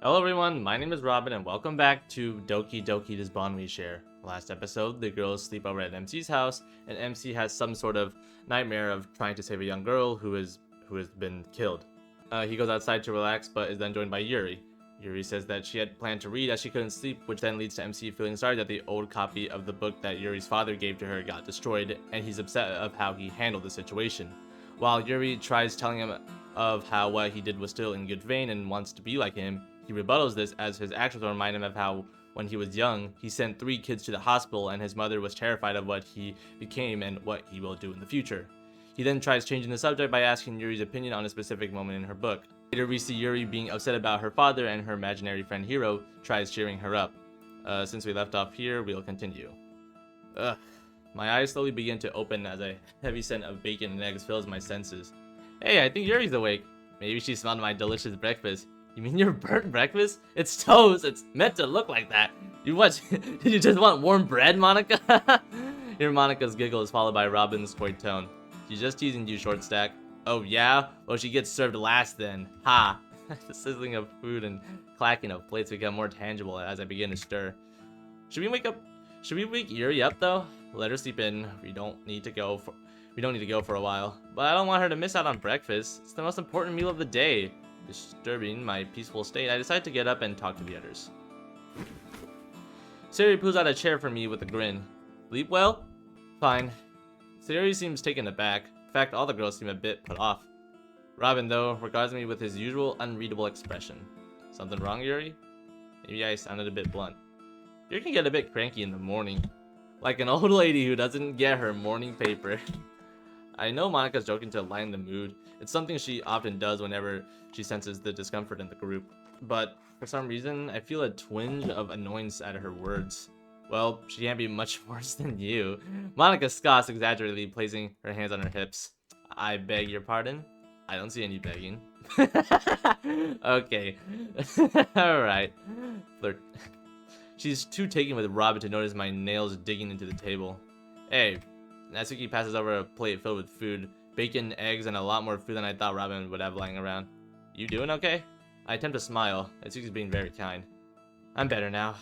Hello everyone, my name is Robin and welcome back to Doki This Bond We Share. Last episode, the girls sleep over at MC's house, and MC has some sort of nightmare of trying to save a young girl who has been killed. He goes outside to relax, but is then joined by Yuri. Yuri says that she had planned to read as she couldn't sleep, which then leads to MC feeling sorry that the old copy of the book that Yuri's father gave to her got destroyed, and he's upset of how he handled the situation. While Yuri tries telling him of how what he did was still in good vein and wants to be like him, he rebuttals this as his actions remind him of how, when he was young, he sent 3 kids to the hospital and his mother was terrified of what he became and what he will do in the future. He then tries changing the subject by asking Yuri's opinion on a specific moment in her book. Later we see Yuri being upset about her father, and her imaginary friend Hiro tries cheering her up. Since we left off here, we'll continue. Ugh. My eyes slowly begin to open as a heavy scent of bacon and eggs fills my senses. Hey, I think Yuri's awake. Maybe she smelled my delicious breakfast. You mean your burnt breakfast? It's toast. It's meant to look like that. You what? Did you just want warm bread, Monica? Here Monica's giggle is followed by Robin's coy tone. She's just teasing you, short stack. Oh yeah? Well, she gets served last then. Ha! The sizzling of food and clacking of plates become more tangible as I begin to stir. Should we wake Yuri up though? Let her sleep in. We don't need to go for a while. But I don't want her to miss out on breakfast. It's the most important meal of the day. Disturbing my peaceful state, I decide to get up and talk to the others. Sayori pulls out a chair for me with a grin. Sleep well? Fine. Sayori seems taken aback. In fact, all the girls seem a bit put off. Robin, though, regards me with his usual unreadable expression. Something wrong, Yuri? Maybe I sounded a bit blunt. Yuri can get a bit cranky in the morning. Like an old lady who doesn't get her morning paper. I know Monica's joking to lighten the mood. It's something she often does whenever she senses the discomfort in the group. But for some reason, I feel a twinge of annoyance at her words. Well, she can't be much worse than you. Monica scoffs exaggeratedly, placing her hands on her hips. I beg your pardon? I don't see any begging. Okay. Alright. Flirt. She's too taken with Robin to notice my nails digging into the table. Hey. Natsuki passes over a plate filled with food, bacon, eggs, and a lot more food than I thought Robin would have lying around. You doing okay? I attempt to smile. Natsuki's being very kind. I'm better now.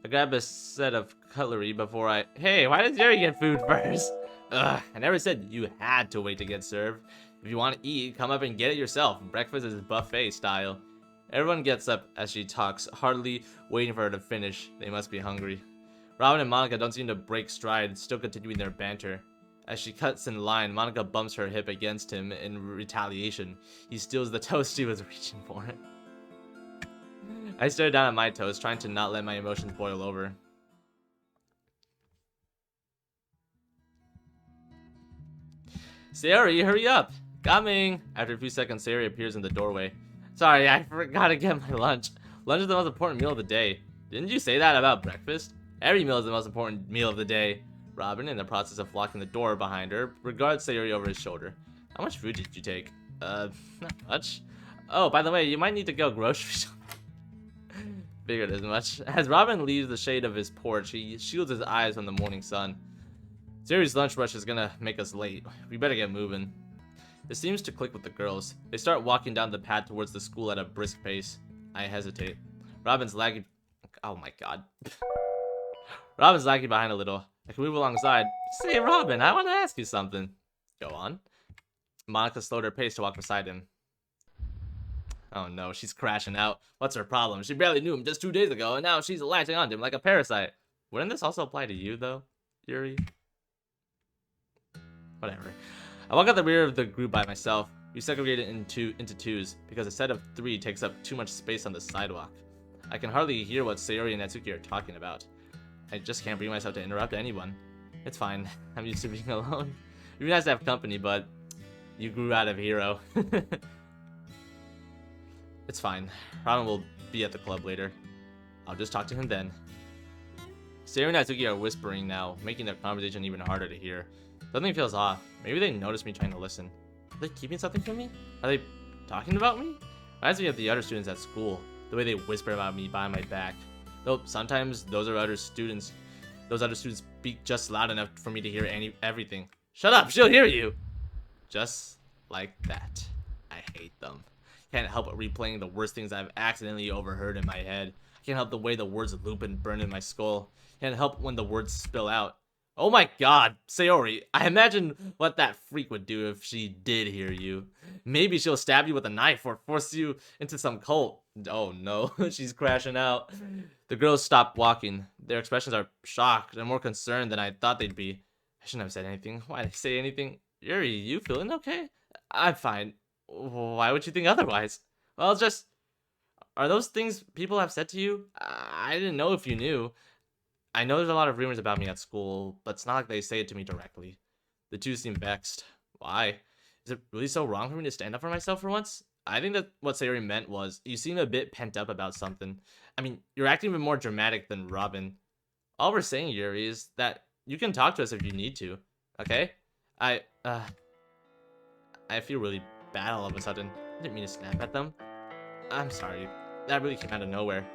I grab a set of cutlery before I... Hey, why does Yuri get food first? Ugh, I never said you had to wait to get served. If you want to eat, come up and get it yourself. Breakfast is buffet style. Everyone gets up as she talks, hardly waiting for her to finish. They must be hungry. Robin and Monica don't seem to break stride, still continuing their banter. As she cuts in line, Monica bumps her hip against him in retaliation. He steals the toast she was reaching for. I stare down at my toast, trying to not let my emotions boil over. Sayori, hurry up! Coming! After a few seconds, Sayori appears in the doorway. Sorry, I forgot to get my lunch. Lunch is the most important meal of the day. Didn't you say that about breakfast? Every meal is the most important meal of the day. Robin, in the process of locking the door behind her, regards Sayori over his shoulder. How much food did you take? Not much. Oh, by the way, you might need to go grocery shopping. Figured as much. As Robin leaves the shade of his porch, he shields his eyes from the morning sun. Sayori's lunch rush is gonna make us late. We better get moving. It seems to click with the girls. They start walking down the path towards the school at a brisk pace. I hesitate. Robin's lagging... Oh my god. Robin's lagging behind a little. I can move alongside. Say, Robin, I want to ask you something. Go on. Monica slowed her pace to walk beside him. Oh no, she's crashing out. What's her problem? She barely knew him just 2 days ago, and now she's latching onto him like a parasite. Wouldn't this also apply to you, though, Yuri? Whatever. I walk out the rear of the group by myself. We segregated into twos, because a set of 3 takes up too much space on the sidewalk. I can hardly hear what Sayori and Natsuki are talking about. I just can't bring myself to interrupt anyone. It's fine. I'm used to being alone. It'd be nice to have company, but you grew out of Hiro. It's fine. Robin will be at the club later. I'll just talk to him then. Sayori and Natsuki are whispering now, making their conversation even harder to hear. Something feels off. Maybe they noticed me trying to listen. Are they keeping something from me? Are they talking about me? Reminds me of the other students at school. The way they whisper about me behind my back. Though sometimes those other students speak just loud enough for me to hear everything. Shut up, she'll hear you! Just like that. I Can't help but replaying the worst things I've accidentally overheard in my head. I can't help the way the words loop and burn in my skull. Can't help when the words spill out. Oh my god, Sayori, I imagine what that freak would do if she did hear you. Maybe she'll stab you with a knife or force you into some cult. Oh no, she's crashing out. The girls stop walking. Their expressions are shocked and more concerned than I thought they'd be. I shouldn't have said anything. Why did I say anything? Yuri, you feeling okay? I'm fine. Why would you think otherwise? Well, just... Are those things people have said to you? I didn't know if you knew. I know there's a lot of rumors about me at school, but it's not like they say it to me directly. The two seem vexed. Why? Is it really so wrong for me to stand up for myself for once? I think that what Sayori meant was, you seem a bit pent up about something. I mean, you're acting even more dramatic than Robin. All we're saying, Yuri, is that you can talk to us if you need to, okay? I feel really bad all of a sudden. I didn't mean to snap at them. I'm sorry. That really came out of nowhere.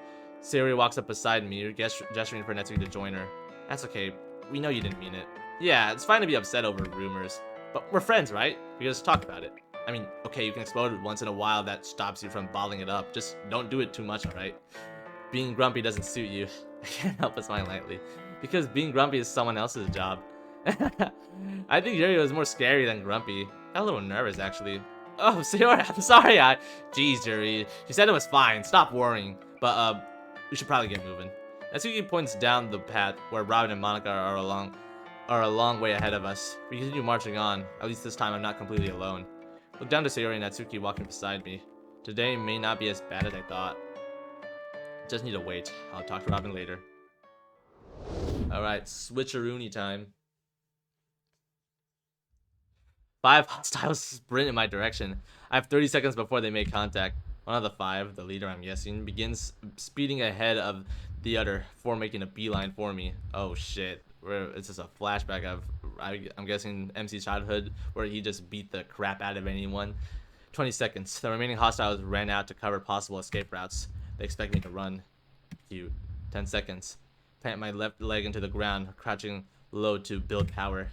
Sayori walks up beside me, gesturing for Netsuki to join her. That's okay. We know you didn't mean it. Yeah, it's fine to be upset over rumors. But we're friends, right? We just talk about it. I mean, okay, you can explode once in a while. That stops you from bottling it up. Just don't do it too much, alright? Being grumpy doesn't suit you. I can't help but smile lightly. Because being grumpy is someone else's job. I think Yuri was more scary than grumpy. Got a little nervous, actually. Oh, Sayori, I'm sorry. Jeez, Yuri. She said it was fine. Stop worrying. But, we should probably get moving. Natsuki points down the path where Robin and Monica are a long way ahead of us. We continue marching on. At least this time I'm not completely alone. Look down to Sayori and Natsuki walking beside me. Today may not be as bad as I thought. Just need to wait. I'll talk to Robin later. Alright, switcheroony time. 5 hostiles sprint in my direction. I have 30 seconds before they make contact. One of the 5, the leader I'm guessing, begins speeding ahead of the other, 4 making a beeline for me. Oh shit. It's just a flashback of, I'm guessing, MC's childhood, where he just beat the crap out of anyone. 20 seconds. The remaining hostiles ran out to cover possible escape routes. They expect me to run. Cute. 10 seconds. Plant my left leg into the ground, crouching low to build power.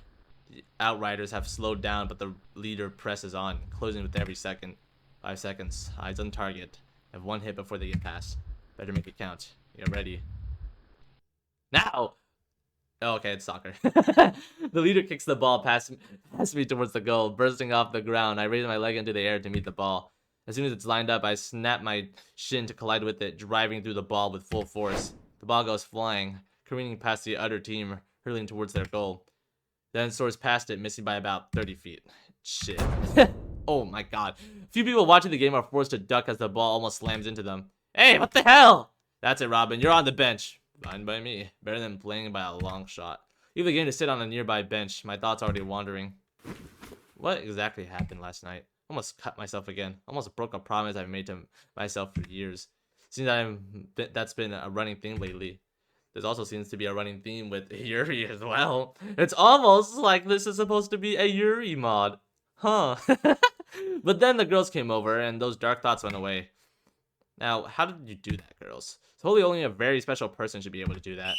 The outriders have slowed down, but the leader presses on, closing with every second. 5 seconds. Eyes on target. I have 1 hit before they get past. Better make it count. Get ready. Now! Oh, okay, it's soccer. The leader kicks the ball past me towards the goal, bursting off the ground. I raise my leg into the air to meet the ball. As soon as it's lined up, I snap my shin to collide with it, driving through the ball with full force. The ball goes flying, careening past the other team, hurtling towards their goal. Then soars past it, missing by about 30 feet. Shit. Oh my god. A few people watching the game are forced to duck as the ball almost slams into them. Hey, what the hell? That's it, Robin. You're on the bench. Fine by me. Better than playing by a long shot. Leave the game to sit on a nearby bench. My thoughts already wandering. What exactly happened last night? Almost cut myself again. Almost broke a promise I've made to myself for years. Seems that's been a running thing lately. There also seems to be a running theme with Yuri as well. It's almost like this is supposed to be a Yuri mod. Huh. But then the girls came over and those dark thoughts went away. Now, how did you do that, girls? Totally only a very special person should be able to do that.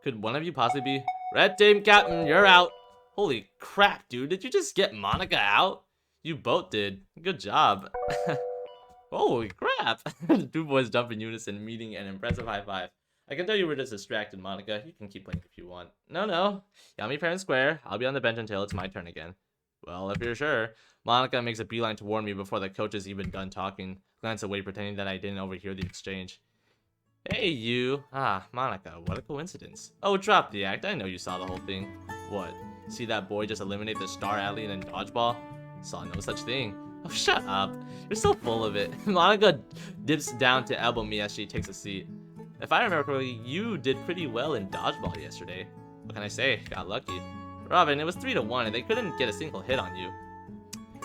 Could one of you possibly be... Red team captain, you're out. Holy crap, dude. Did you just get Monica out? You both did. Good job. Holy crap. The 2 boys jump in unison, meeting an impressive high five. I can tell you were just distracted, Monica. You can keep playing if you want. No. Yami fair and square. I'll be on the bench until it's my turn again. Well, if you're sure. Monica makes a beeline toward me before the coach is even done talking. Glance away, pretending that I didn't overhear the exchange. Hey, you. Ah, Monica, what a coincidence. Oh, drop the act. I know you saw the whole thing. What? See that boy just eliminate the star athlete in dodgeball? Saw no such thing. Oh, shut up. You're so full of it. Monica dips down to elbow me as she takes a seat. If I remember correctly, you did pretty well in dodgeball yesterday. What can I say? Got lucky. Robin, it was 3-1 and they couldn't get a single hit on you.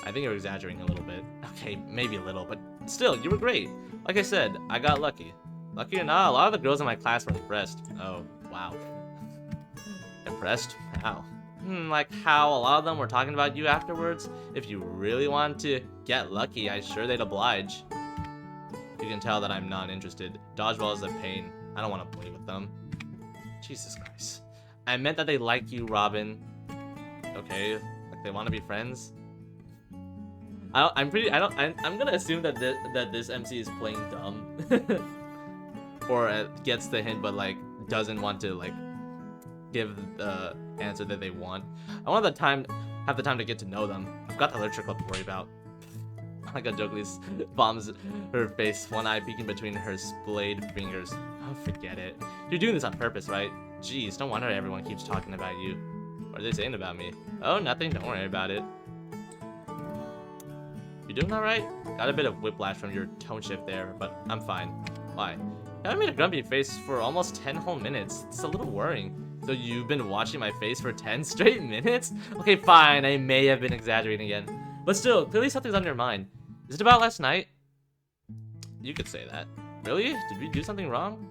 I think you're exaggerating a little bit. Okay, maybe a little, but still, you were great. Like I said, I got lucky. Lucky or not, a lot of the girls in my class were impressed. Oh, wow. Impressed? How? Like how a lot of them were talking about you afterwards? If you really want to get lucky, I'm sure they'd oblige. You can tell that I'm not interested. Dodgeball is a pain. I don't want to play with them. Jesus Christ. I meant that they like you, Robin. Okay, like they want to be friends? I'm gonna assume that this MC is playing dumb, or gets the hint but like doesn't want to like give the answer that they want. I want have the time to get to know them. I've got the literature club to worry about. Like a Jogly's bombs her face, one eye peeking between her splayed fingers. Oh, forget it. You're doing this on purpose, right? Jeez, no wonder everyone keeps talking about you. What are they saying about me? Oh, nothing. Don't worry about it. You doing alright? Got a bit of whiplash from your tone shift there, but I'm fine. Why? I haven't made a grumpy face for almost 10 whole minutes. It's a little worrying. So you've been watching my face for 10 straight minutes? Okay, fine. I may have been exaggerating again. But still, clearly something's on your mind. Is it about last night? You could say that. Really? Did we do something wrong?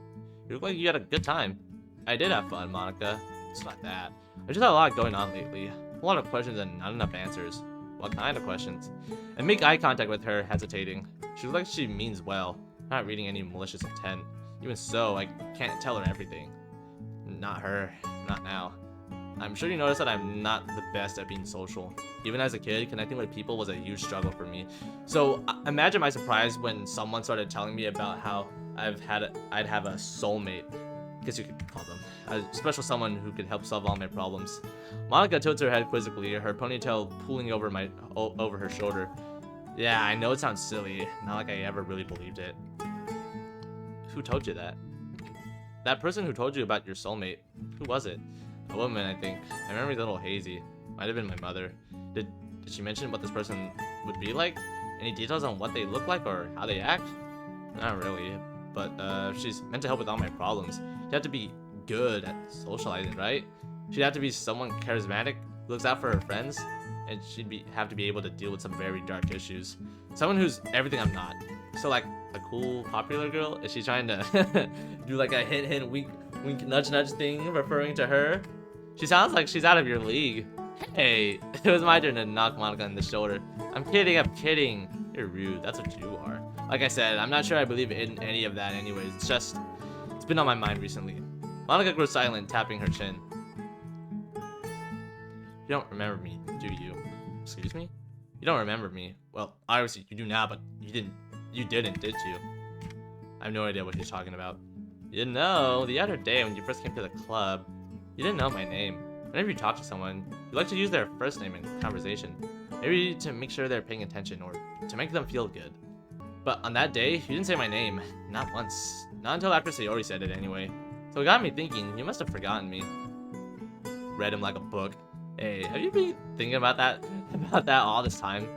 You look like you had a good time. I did have fun, Monica. It's not that. I just had a lot going on lately. A lot of questions and not enough answers. What kind of questions? I make eye contact with her, hesitating. She looks like she means well. Not reading any malicious intent. Even so, I can't tell her everything. Not her. Not now. I'm sure you noticed that I'm not the best at being social. Even as a kid, connecting with people was a huge struggle for me. So imagine my surprise when someone started telling me about how I'd have a soulmate. I guess you could call them. A special someone who could help solve all my problems. Monica tilts her head quizzically, her ponytail pulling over her shoulder. Yeah, I know it sounds silly. Not like I ever really believed it. Who told you that? That person who told you about your soulmate. Who was it? A woman, I think. My memory's a little hazy. Might have been my mother. Did she mention what this person would be like? Any details on what they look like or how they act? Not really. But she's meant to help with all my problems. She'd have to be good at socializing, right? She'd have to be someone charismatic, who looks out for her friends, and she'd have to be able to deal with some very dark issues. Someone who's everything I'm not. So like a cool, popular girl? Is she trying to do like a hint, wink, nudge, thing referring to her? She sounds like she's out of your league. Hey, it was my turn to knock Monica in the shoulder. I'm kidding. You're rude, that's what you are. Like I said, I'm not sure I believe in any of that anyways. It's been on my mind recently. Monica grows silent, tapping her chin. You don't remember me, do you? Excuse me? You don't remember me. Well, obviously you do now, but you didn't, did you? I have no idea what you're talking about. You didn't know. The other day when you first came to the club, you didn't know my name. Whenever you talk to someone, you like to use their first name in conversation. Maybe to make sure they're paying attention or to make them feel good. But on that day, you didn't say my name. Not once. Not until after Sayori said it anyway. So it got me thinking, you must have forgotten me. Read him like a book. Hey, have you been thinking about that all this time?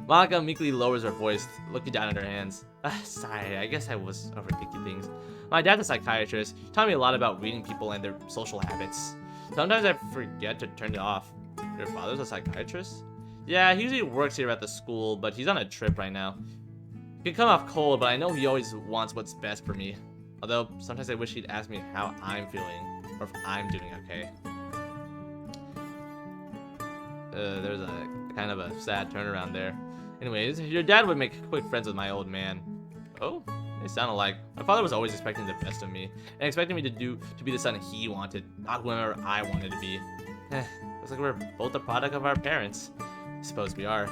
Monica meekly lowers her voice, looking down at her hands. Sorry, I guess I was overthinking things. My dad's a psychiatrist. He taught me a lot about reading people and their social habits. Sometimes I forget to turn it off. Your father's a psychiatrist? Yeah, he usually works here at the school, but he's on a trip right now. He can come off cold, but I know he always wants what's best for me. Although, sometimes I wish he'd ask me how I'm feeling, or if I'm doing okay. There's a kind of a sad turnaround there. Anyways, your dad would make quick friends with my old man. Oh, they sound alike. My father was always expecting the best of me, and expecting me to be the son he wanted, not whoever I wanted to be. Looks like we're both a product of our parents. I suppose we are.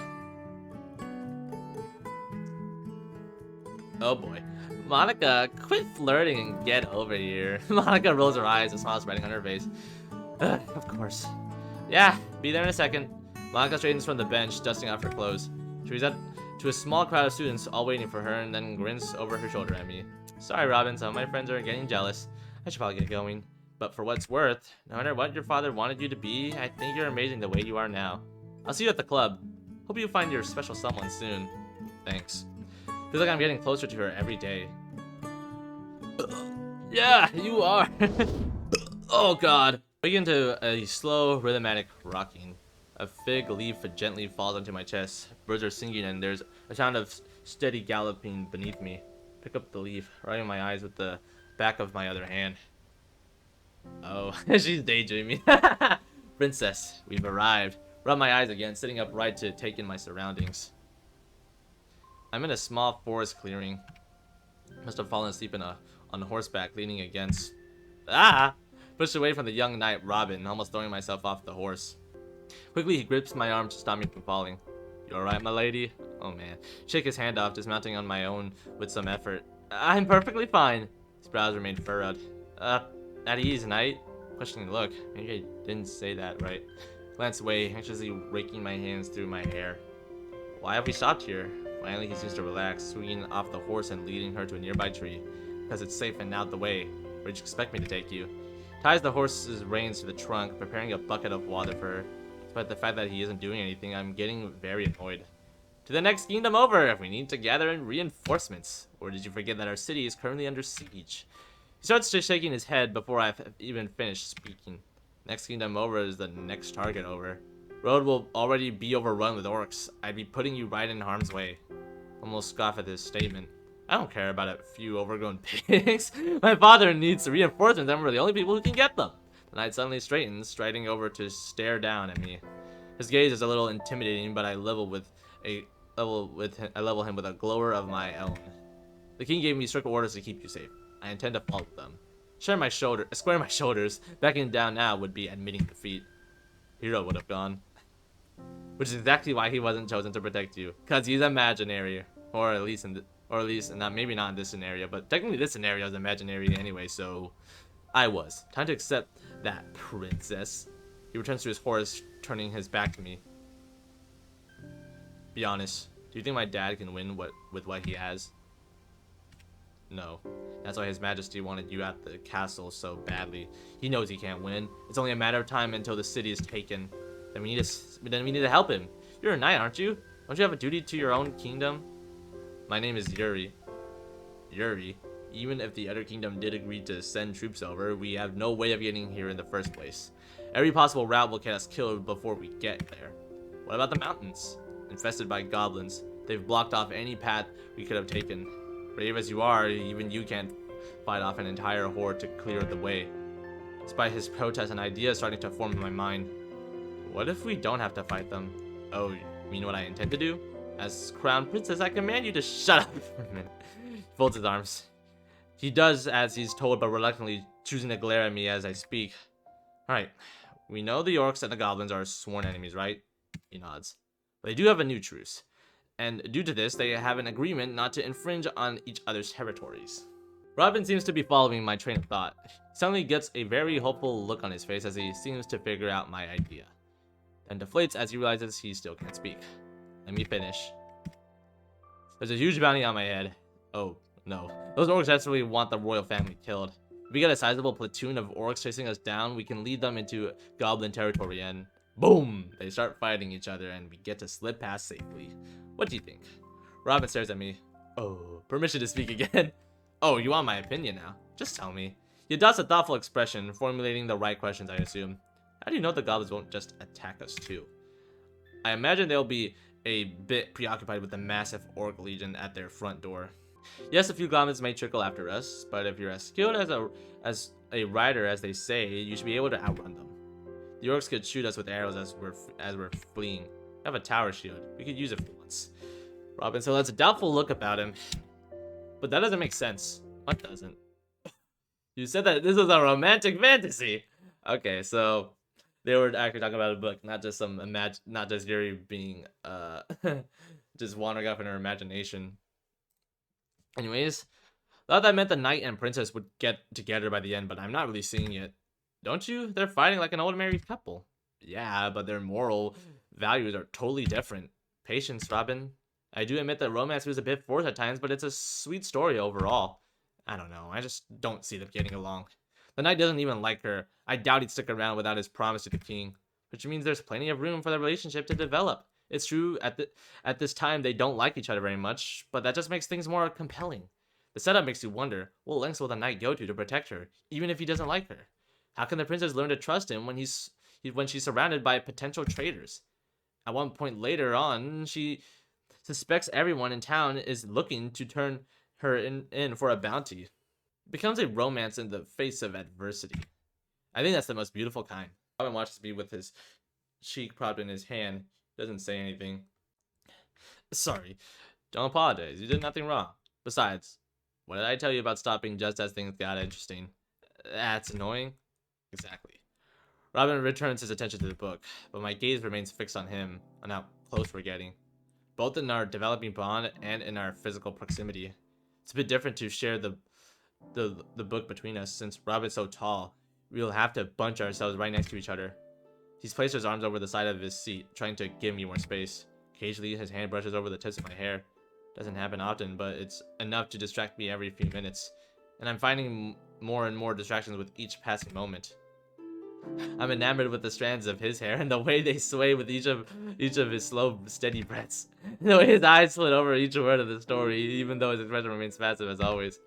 Oh boy. Monica, quit flirting and get over here. Monica rolls her eyes, a smile spreading on her face. Of course. Yeah, be there in a second. Monica straightens from the bench, dusting off her clothes. She reads out to a small crowd of students all waiting for her and then grins over her shoulder at me. Sorry, Robin, some of my friends are getting jealous. I should probably get going. But for what's worth, no matter what your father wanted you to be, I think you're amazing the way you are now. I'll see you at the club. Hope you find your special someone soon. Thanks. Feels like I'm getting closer to her every day. Yeah, you are. Oh god. Begin to a slow, rhythmic rocking. A fig leaf gently falls onto my chest. Birds are singing and there's a sound of steady galloping beneath me. Pick up the leaf, rubbing my eyes with the back of my other hand. Oh, she's daydreaming. Princess, we've arrived. Rub my eyes again, sitting upright to take in my surroundings. I'm in a small forest clearing. Must have fallen asleep on horseback, leaning against. Pushed away from the young knight Robin, almost throwing myself off the horse. Quickly, he grips my arm to stop me from falling. You alright, my lady? Oh man. Shake his hand off, dismounting on my own with some effort. I'm perfectly fine. His brows remained furrowed. At ease, knight? Questioning look. Maybe I didn't say that right. Glance away, anxiously raking my hands through my hair. Why have we stopped here? Finally, he seems to relax, swinging off the horse and leading her to a nearby tree. Because it's safe and out the way. Where'd you expect me to take you? Ties the horse's reins to the trunk, preparing a bucket of water for her. Despite the fact that he isn't doing anything, I'm getting very annoyed. To the next kingdom over! We need to gather in reinforcements. Or did you forget that our city is currently under siege? He starts just shaking his head before I've even finished speaking. Next kingdom over is the next target over. Road will already be overrun with orcs. I'd be putting you right in harm's way. Almost scoff at this statement. I don't care about a few overgrown pigs. My father needs reinforcements and we're the only people who can get them. The knight suddenly straightens, striding over to stare down at me. His gaze is a little intimidating, but I level him with a glower of my own. The king gave me strict orders to keep you safe. I intend to follow them. Square my shoulders. Backing down now would be admitting defeat. Hero would have gone. Which is exactly why he wasn't chosen to protect you, cause he's imaginary, or at least not maybe not in this scenario, but technically this scenario is imaginary anyway. So I was time to accept that, princess. He returns to his horse, turning his back to me. Be honest. Do you think my dad can win with what he has? No. That's why His Majesty wanted you at the castle so badly. He knows he can't win. It's only a matter of time until the city is taken. Then we need to help him. You're a knight, aren't you? Don't you have a duty to your own kingdom? My name is Yuri. Yuri? Even if the other kingdom did agree to send troops over, we have no way of getting here in the first place. Every possible route will get us killed before we get there. What about the mountains? Infested by goblins. They've blocked off any path we could have taken. Brave as you are, even you can't fight off an entire horde to clear the way. Despite his protest, an idea is starting to form in my mind. What if we don't have to fight them? Oh, you mean what I intend to do? As crown princess, I command you to shut up for a minute. He folds his arms. He does as he's told, but reluctantly choosing to glare at me as I speak. Alright, we know the orcs and the goblins are sworn enemies, right? He nods. But they do have a new truce. And due to this, they have an agreement not to infringe on each other's territories. Robin seems to be following my train of thought. He suddenly gets a very hopeful look on his face as he seems to figure out my idea. Then deflates as he realizes he still can't speak. Let me finish. There's a huge bounty on my head. Oh, no. Those orcs desperately want the royal family killed. If we get a sizable platoon of orcs chasing us down, we can lead them into goblin territory and boom! They start fighting each other and we get to slip past safely. What do you think? Robin stares at me. Oh, permission to speak again? Oh, you want my opinion now? Just tell me. He adopts a thoughtful expression, formulating the right questions, I assume. How do you know the goblins won't just attack us too? I imagine they'll be a bit preoccupied with the massive orc legion at their front door. Yes, a few goblins may trickle after us, but if you're as skilled as a rider as they say, you should be able to outrun them. The orcs could shoot us with arrows as we're fleeing. I have a tower shield. We could use it for once. Robin still has a doubtful look about him. But that doesn't make sense. What doesn't? You said that this was a romantic fantasy. Okay, so they were actually talking about a book, not just not just Yuri being just wandering off in her imagination. Anyways, thought that meant the knight and princess would get together by the end, but I'm not really seeing it. Don't you? They're fighting like an old married couple. Yeah, but their moral values are totally different. Patience, Robin. I do admit that romance was a bit forced at times, but it's a sweet story overall. I don't know, I just don't see them getting along. The knight doesn't even like her. I doubt he'd stick around without his promise to the king, which means there's plenty of room for the relationship to develop. It's true, at this time they don't like each other very much, but that just makes things more compelling. The setup makes you wonder, what lengths will the knight go to protect her, even if he doesn't like her? How can the princess learn to trust him when she's surrounded by potential traitors? At one point later on, she suspects everyone in town is looking to turn her in for a bounty. It becomes a romance in the face of adversity. I think that's the most beautiful kind. Robin watches me with his cheek propped in his hand. Doesn't say anything. Sorry. Don't apologize. You did nothing wrong. Besides, what did I tell you about stopping just as things got interesting? That's annoying. Exactly. Robin returns his attention to the book, but my gaze remains fixed on him, on how close we're getting. both in our developing bond and in our physical proximity. It's a bit different to share the book between us, since Robin's so tall. We'll have to bunch ourselves right next to each other. He's placed his arms over the side of his seat, trying to give me more space. Occasionally, his hand brushes over the tips of my hair. Doesn't happen often, but it's enough to distract me every few minutes. And I'm finding more and more distractions with each passing moment. I'm enamored with the strands of his hair and the way they sway with each of his slow, steady breaths. The way his eyes split over each word of the story, even though his expression remains passive as always.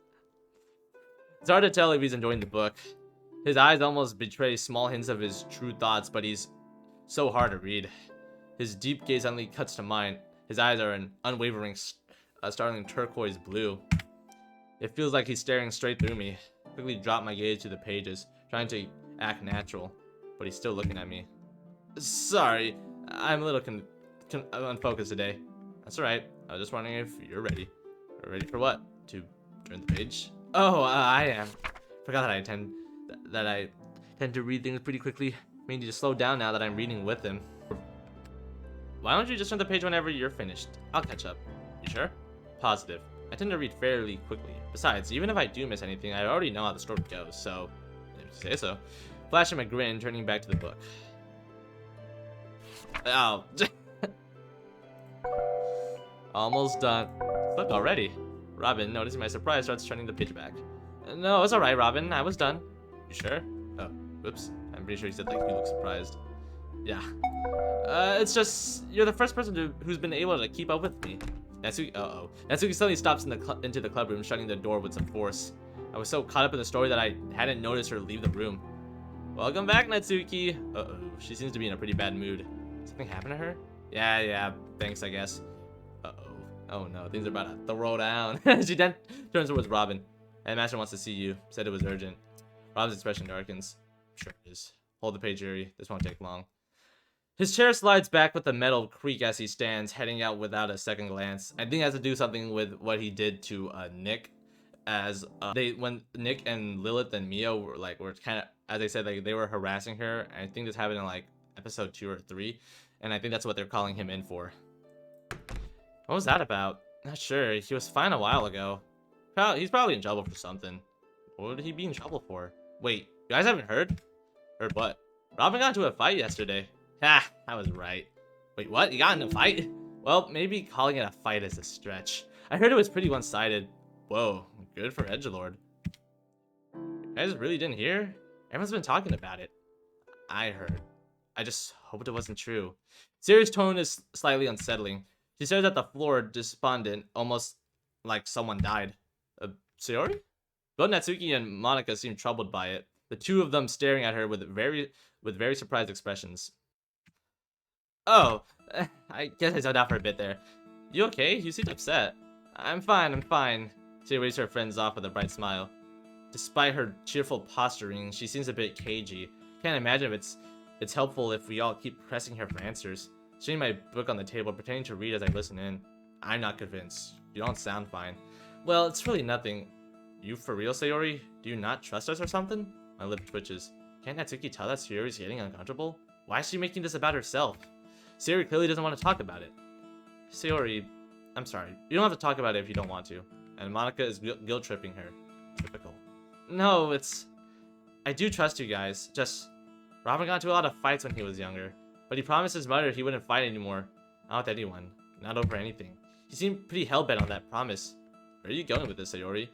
It's hard to tell if he's enjoying the book. His eyes almost betray small hints of his true thoughts, but he's so hard to read. His deep gaze suddenly cuts to mine. His eyes are an unwavering, startling turquoise blue. It feels like he's staring straight through me. I quickly drop my gaze to the pages, trying to act natural, but he's still looking at me. Sorry, I'm a little unfocused today. That's alright. I was just wondering if you're ready. Ready for what? To turn the page? Oh, I am. Forgot that I tend to read things pretty quickly. May need to slow down now that I'm reading with him. Why don't you just turn the page whenever you're finished? I'll catch up. You sure? Positive. I tend to read fairly quickly. Besides, even if I do miss anything, I already know how the story goes, so if you say so. Flashing my grin, turning back to the book. Oh. Almost done. Look already. Robin, noticing my surprise, starts turning the page back. No, it's alright, Robin. I was done. You sure? Oh, whoops. I'm pretty sure he said, like, you look surprised. Yeah. It's just, you're the first person who's been able to keep up with me. Natsuki, Natsuki suddenly stops into the club room, shutting the door with some force. I was so caught up in the story that I hadn't noticed her leave the room. Welcome back, Natsuki. Uh-oh, she seems to be in a pretty bad mood. Something happened to her? Yeah, thanks, I guess. Uh-oh. Oh no, things are about to throw down. She then turns towards Robin. Hey, Master wants to see you. Said it was urgent. Robin's expression darkens. Sure it is. Hold the page, Yuri. This won't take long. His chair slides back with a metal creak as he stands, heading out without a second glance. I think it has to do something with what he did to Nick, as when Nick and Lilith and Mio were kind of, as I said, like they were harassing her. I think this happened in like episode 2 or 3, and I think that's what they're calling him in for. What was that about? Not sure. He was fine a while ago. He's probably in trouble for something. What would he be in trouble for? Wait, you guys haven't heard? Heard what? Robin got into a fight yesterday. Ha, I was right. Wait, what? You got in a fight? Well, maybe calling it a fight is a stretch. I heard it was pretty one-sided. Whoa, good for edgelord. You guys really didn't hear? Everyone's been talking about it. I heard. I just hoped it wasn't true. Sayori's tone is slightly unsettling. She stares at the floor, despondent, almost like someone died. Sayori? Both Natsuki and Monika seem troubled by it, the two of them staring at her with very surprised expressions. Oh, I guess I zoned out for a bit there. You okay? You seemed upset. I'm fine. She waves her friends off with a bright smile. Despite her cheerful posturing, she seems a bit cagey. Can't imagine if it's helpful if we all keep pressing her for answers. Showing my book on the table, pretending to read as I listen in. I'm not convinced. You don't sound fine. Well, it's really nothing. You for real, Sayori? Do you not trust us or something? My lip twitches. Can't Natsuki tell that Sayori's getting uncomfortable? Why is she making this about herself? Sayori clearly doesn't want to talk about it. Sayori, I'm sorry. You don't have to talk about it if you don't want to. And Monika is guilt-tripping her. Typical. No, I do trust you guys. Just, Robin got into a lot of fights when he was younger. But he promised his mother he wouldn't fight anymore. Not with anyone. Not over anything. He seemed pretty hell-bent on that promise. Where are you going with this, Sayori?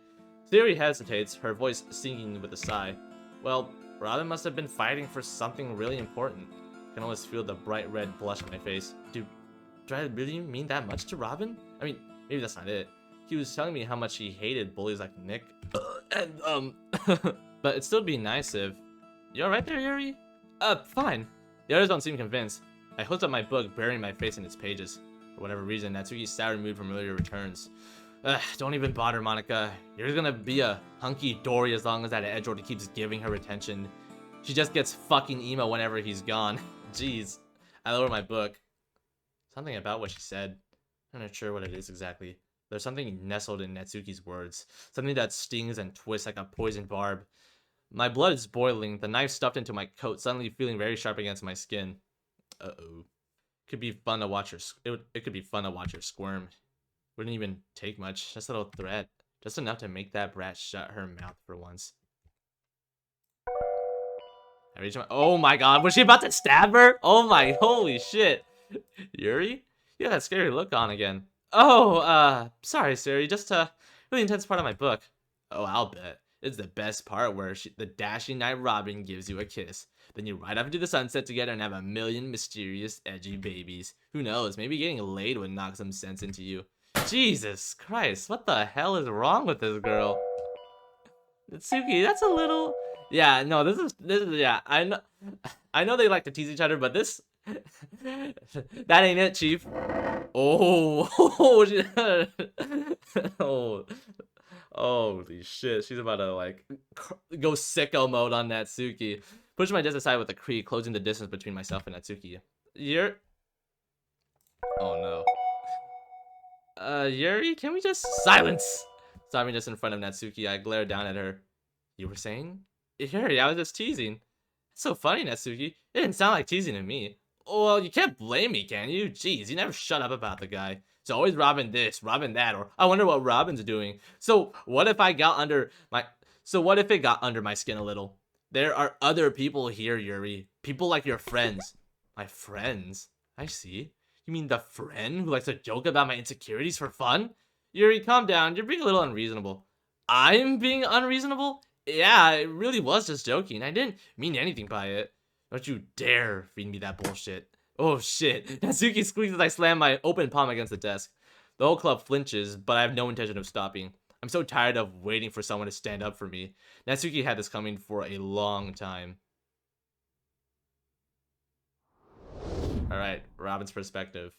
Sayori hesitates, her voice sinking with a sigh. Well, Robin must have been fighting for something really important. I can almost feel the bright red blush on my face. Do I really mean that much to Robin? I mean, maybe that's not it. He was telling me how much he hated bullies like Nick. But it'd still be nice if... You alright there, Yuri? Fine. The others don't seem convinced. I hooked up my book, burying my face in its pages. For whatever reason, Natsuki's sour mood familiar returns. Don't even bother, Monika. You're gonna be a hunky-dory as long as that edgelord keeps giving her attention. She just gets fucking emo whenever he's gone. Jeez. I lower my book. Something about what she said. I'm not sure what it is exactly. There's something nestled in Natsuki's words. Something that stings and twists like a poisoned barb. My blood is boiling, the knife stuffed into my coat, suddenly feeling very sharp against my skin. Uh-oh. Could be fun to watch her. It could be fun to watch her squirm. Wouldn't even take much. Just a little threat. Just enough to make that brat shut her mouth for once. I reached my. Oh my god, was she about to stab her? Oh my, holy shit. Yuri? You got that scary look on again. Oh, sorry, Siri. Just a really intense part of my book. Oh, I'll bet. It's the best part where the dashing Night Robin gives you a kiss. Then you ride off into the sunset together and have a million mysterious, edgy babies. Who knows, maybe getting laid would knock some sense into you. Jesus Christ, what the hell is wrong with this girl? Natsuki, that's a little... Yeah, no, this is, yeah, I know they like to tease each other, but this, that ain't it, Chief. Oh, oh, holy shit, she's about to, like, go sicko mode on Natsuki. Push my desk aside with a creak, closing the distance between myself and Natsuki. Oh no. Yuri, can we just... Silence! Stopping just in front of Natsuki, I glared down at her. You were saying? Yuri, I was just teasing. It's so funny, Natsuki. It didn't sound like teasing to me. Well, you can't blame me, can you? Jeez, you never shut up about the guy. It's always Robin this, Robin that, or I wonder what Robin's doing. So what if it got under my skin a little? There are other people here, Yuri. People like your friends. My friends? I see. You mean the friend who likes to joke about my insecurities for fun? Yuri, calm down. You're being a little unreasonable. I'm being unreasonable? Yeah, I really was just joking. I didn't mean anything by it. Don't you dare feed me that bullshit. Oh shit. Natsuki squeaks as I slam my open palm against the desk. The whole club flinches, but I have no intention of stopping. I'm so tired of waiting for someone to stand up for me. Natsuki had this coming for a long time. Alright, Robin's perspective.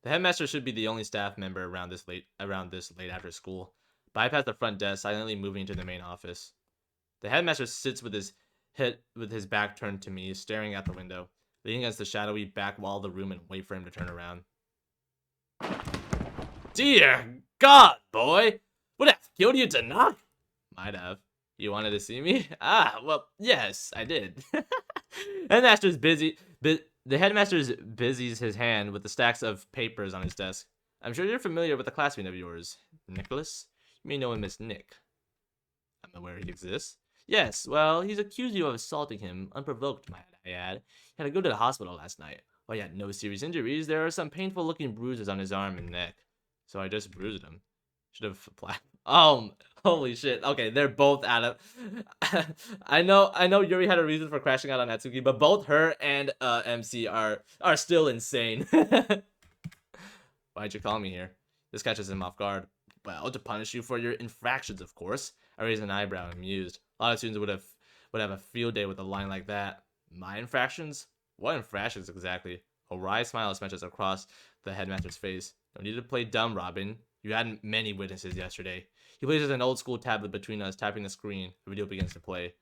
The headmaster should be the only staff member around this late after school. Bypass the front desk, silently moving to the main office. The headmaster sits with his back turned to me, staring out the window, leaning against the shadowy back wall of the room and wait for him to turn around. Dear God, boy! Would have killed you to knock? Might have. You wanted to see me? Ah, well, yes, I did. Headmaster's busy. The headmaster busies his hand with the stacks of papers on his desk. I'm sure you're familiar with a classmate of yours, Nicholas. You may know him as Nick. I'm aware he exists. Yes, well, he's accused you of assaulting him, unprovoked, might I add. He had to go to the hospital last night. While he had no serious injuries, there are some painful-looking bruises on his arm and neck. So I just bruised him. Should have applied. Oh, holy shit. Okay, they're both out of... I know Yuri had a reason for crashing out on Natsuki, but both her and MC are still insane. Why'd you call me here? This catches him off guard. Well, to punish you for your infractions, of course. I raised an eyebrow, amused. A lot of students would have a field day with a line like that. My infractions? What infractions exactly? A wry smile smashes across the headmaster's face. No need to play dumb, Robin. You had many witnesses yesterday. He places an old school tablet between us, tapping the screen. The video begins to play.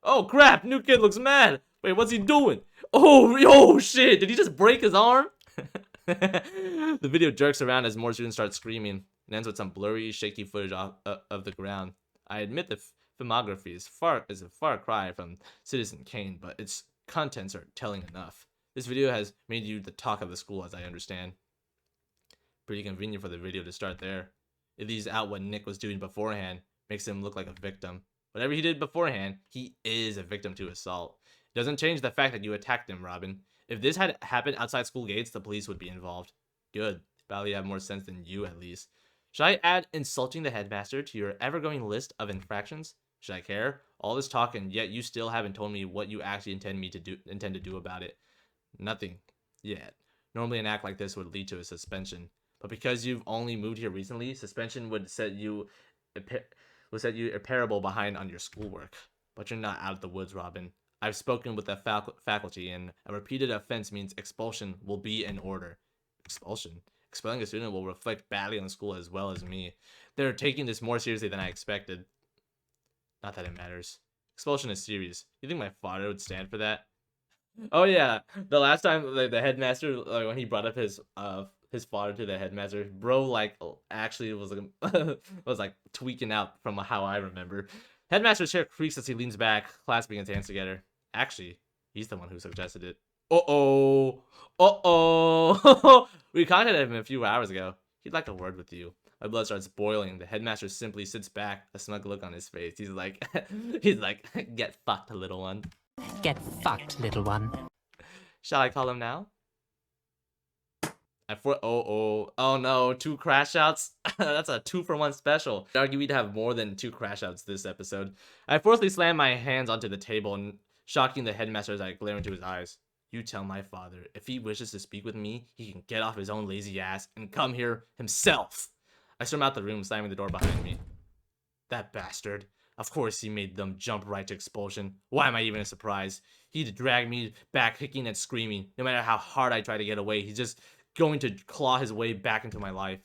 Oh crap! New kid looks mad! Wait, what's he doing? Oh shit! Did he just break his arm? The video jerks around as more students start screaming. It ends with some blurry, shaky footage of the ground. I admit the filmography is a far cry from Citizen Kane, but its contents are telling enough. This video has made you the talk of the school, as I understand. Pretty convenient for the video to start there. It leaves out what Nick was doing beforehand, makes him look like a victim. Whatever he did beforehand, he is a victim to assault. It doesn't change the fact that you attacked him, Robin. If this had happened outside school gates, the police would be involved. Good. Probably have more sense than you, at least. Should I add insulting the headmaster to your ever-growing list of infractions? Should I care? All this talk, and yet you still haven't told me what you actually intend to do about it. Nothing. Yet. Normally an act like this would lead to a suspension. But because you've only moved here recently, suspension would set you irreparable behind on your schoolwork. But you're not out of the woods, Robin. I've spoken with the faculty, and a repeated offense means expulsion will be in order. Expulsion? Expelling a student will reflect badly on the school as well as me. They're taking this more seriously than I expected. Not that it matters. Expulsion is serious. You think my father would stand for that? Oh yeah, the last time the headmaster, like when he brought up his father to the headmaster, bro, like actually was like was like tweaking out from how I remember. Headmaster's chair creaks as he leans back, clasping his hands together. Actually, he's the one who suggested it. Uh-oh. Uh-oh. We contacted him a few hours ago. He'd like a word with you. My blood starts boiling. The headmaster simply sits back, a smug look on his face. He's like, get fucked, little one. Get fucked, little one. Shall I call him now? Oh no, 2 crash outs. That's a 2-for-1 special. I'd argue we'd have more than 2 crash outs this episode. I forcefully slam my hands onto the table and shocking the headmaster as I glare into his eyes. You tell my father, if he wishes to speak with me, he can get off his own lazy ass and come here himself. I storm out the room, slamming the door behind me. That bastard. Of course he made them jump right to expulsion. Why am I even surprised? He'd drag me back, kicking and screaming. No matter how hard I try to get away, he's just going to claw his way back into my life.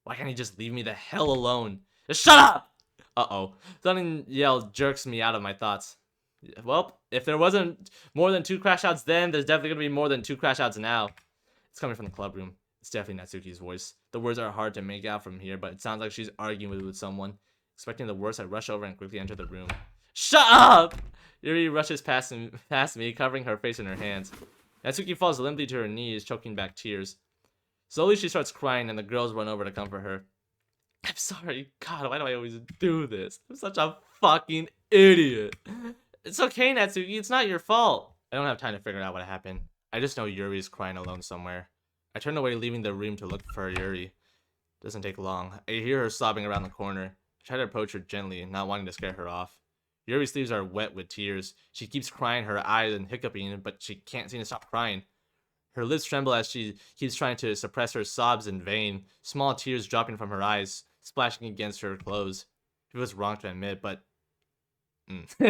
Why can't he just leave me the hell alone? Just shut up! Uh-oh. Sudden yell jerks me out of my thoughts. Well, if there wasn't more than 2 crash outs then, there's definitely going to be more than 2 crash outs now. It's coming from the club room. It's definitely Natsuki's voice. The words are hard to make out from here, but it sounds like she's arguing with someone. Expecting the worst, I rush over and quickly enter the room. Shut up! Yuri rushes past me, covering her face in her hands. Natsuki falls limply to her knees, choking back tears. Slowly, she starts crying, and the girls run over to comfort her. I'm sorry. God, why do I always do this? I'm such a fucking idiot. It's okay, Natsuki. It's not your fault. I don't have time to figure out what happened. I just know Yuri's crying alone somewhere. I turn away, leaving the room to look for Yuri. Doesn't take long. I hear her sobbing around the corner. I try to approach her gently, not wanting to scare her off. Yuri's sleeves are wet with tears. She keeps crying her eyes and hiccuping, but she can't seem to stop crying. Her lips tremble as she keeps trying to suppress her sobs in vain, small tears dropping from her eyes, splashing against her clothes. It was wrong to admit, but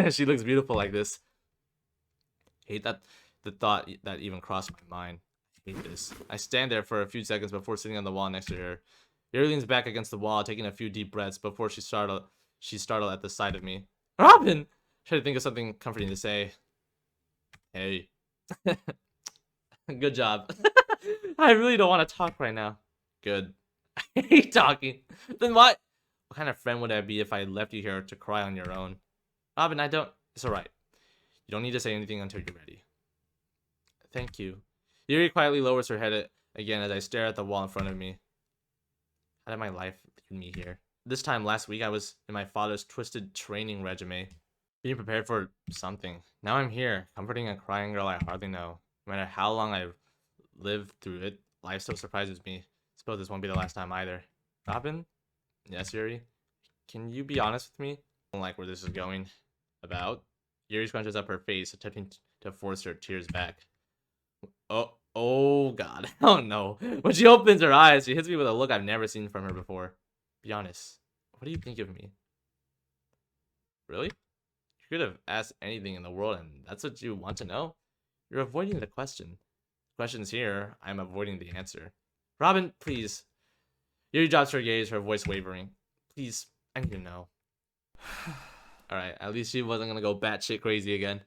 she looks beautiful like this. Hate that the thought that even crossed my mind. I hate this. I stand there for a few seconds before sitting on the wall next to her. Yuri leans back against the wall, taking a few deep breaths before she's startled at the sight of me. Robin! Try to think of something comforting to say. Hey. Good job. I really don't want to talk right now. Good. I hate talking. Then what? What kind of friend would I be if I left you here to cry on your own? Robin, I don't... It's alright. You don't need to say anything until you're ready. Thank you. Yuri quietly lowers her head again as I stare at the wall in front of me. How did my life lead me here? This time last week I was in my father's twisted training regime, being prepared for something. Now I'm here, comforting a crying girl I hardly know. No matter how long I've lived through it, life still surprises me. Suppose this won't be the last time either. Robin? Yes, Yuri? Can you be honest with me? I don't like where this is going. About? Yuri scrunches up her face, attempting to force her tears back. Oh god. Oh no. When she opens her eyes, she hits me with a look I've never seen from her before. Be honest. What do you think of me? Really? You could have asked anything in the world and that's what you want to know? You're avoiding the question. The question's here. I'm avoiding the answer. Robin, please. Yuri drops her gaze, her voice wavering. Please, I need to know. Alright, at least she wasn't gonna go batshit crazy again.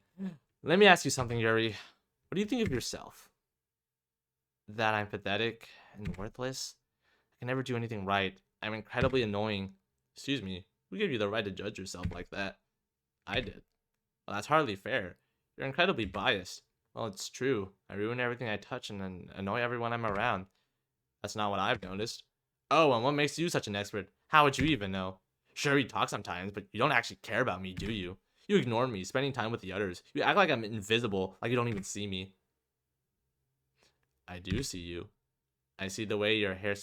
Let me ask you something, Yuri. What do you think of yourself? That I'm pathetic and worthless? I can never do anything right. I'm incredibly annoying. Excuse me, who gave you the right to judge yourself like that? I did. Well, that's hardly fair. You're incredibly biased. Well, it's true. I ruin everything I touch and then annoy everyone I'm around. That's not what I've noticed. Oh, and what makes you such an expert? How would you even know? Sure, you talk sometimes, but you don't actually care about me, do you? You ignore me, spending time with the others. You act like I'm invisible, like you don't even see me. I do see you. I see the way your hair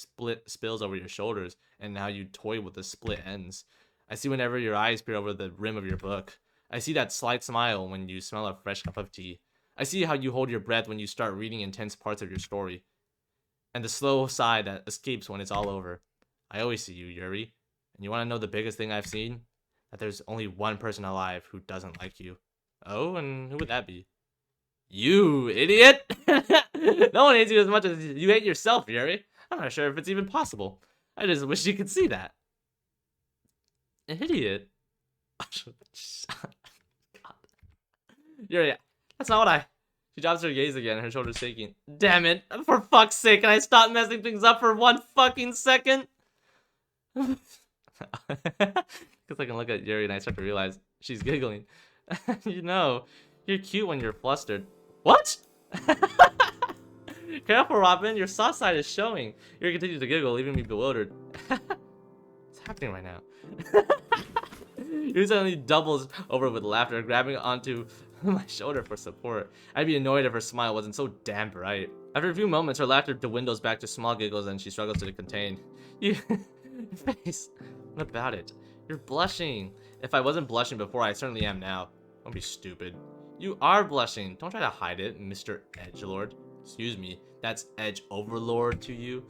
spills over your shoulders, and how you toy with the split ends. I see whenever your eyes peer over the rim of your book. I see that slight smile when you smell a fresh cup of tea. I see how you hold your breath when you start reading intense parts of your story. And the slow sigh that escapes when it's all over. I always see you, Yuri. And you want to know the biggest thing I've seen? That there's only one person alive who doesn't like you. Oh, and who would that be? You, idiot! No one hates you as much as you hate yourself, Yuri. I'm not sure if it's even possible. I just wish you could see that. Idiot? God. Yuri, that's not what I... She drops her gaze again, her shoulders shaking. Damn it! For fuck's sake, can I stop messing things up for 1 fucking second? Because I can look at Yuri and I start to realize she's giggling. You know, you're cute when you're flustered. What? Careful, Robin. Your soft side is showing. You're continuing to giggle, leaving me bewildered. What's happening right now? Yuri suddenly doubles over with laughter, grabbing onto my shoulder for support. I'd be annoyed if her smile wasn't so damn bright. After a few moments, her laughter dwindles back to small giggles and she struggles to contain. You... Your face. What about it? You're blushing. If I wasn't blushing before, I certainly am now. Don't be stupid. You are blushing. Don't try to hide it, Mr. Edgelord. Excuse me. That's Edge Overlord to you?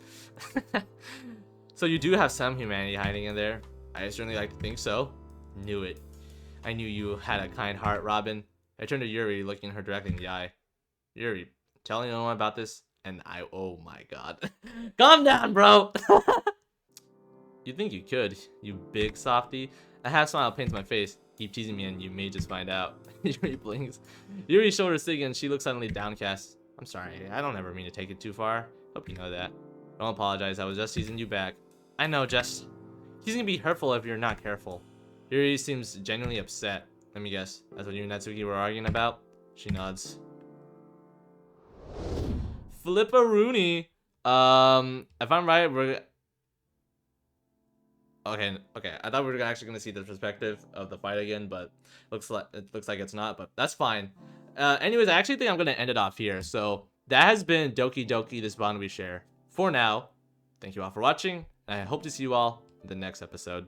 So you do have some humanity hiding in there. I certainly like to think so. Knew it. I knew you had a kind heart, Robin. I turned to Yuri, looking her directly in the eye. Yuri, telling anyone about this? And oh my god. Calm down, bro! You think you could, you big softy. A half smile paints my face. Keep teasing me and you may just find out. Yuri blinks. Yuri's shoulders sink and she looks suddenly downcast. I'm sorry, I don't ever mean to take it too far. Hope you know that. Don't apologize, I was just teasing you back. I know, Jess. He's gonna be hurtful if you're not careful. Yuri seems genuinely upset. Let me guess, that's what you and Natsuki were arguing about? She nods. Flipperoonie. If I'm right, we're... Okay. I thought we were actually gonna see the perspective of the fight again, but looks like it's not. But that's fine. Anyways, I actually think I'm gonna end it off here. So that has been Doki Doki, this bond we share. For now, thank you all for watching. And I hope to see you all in the next episode.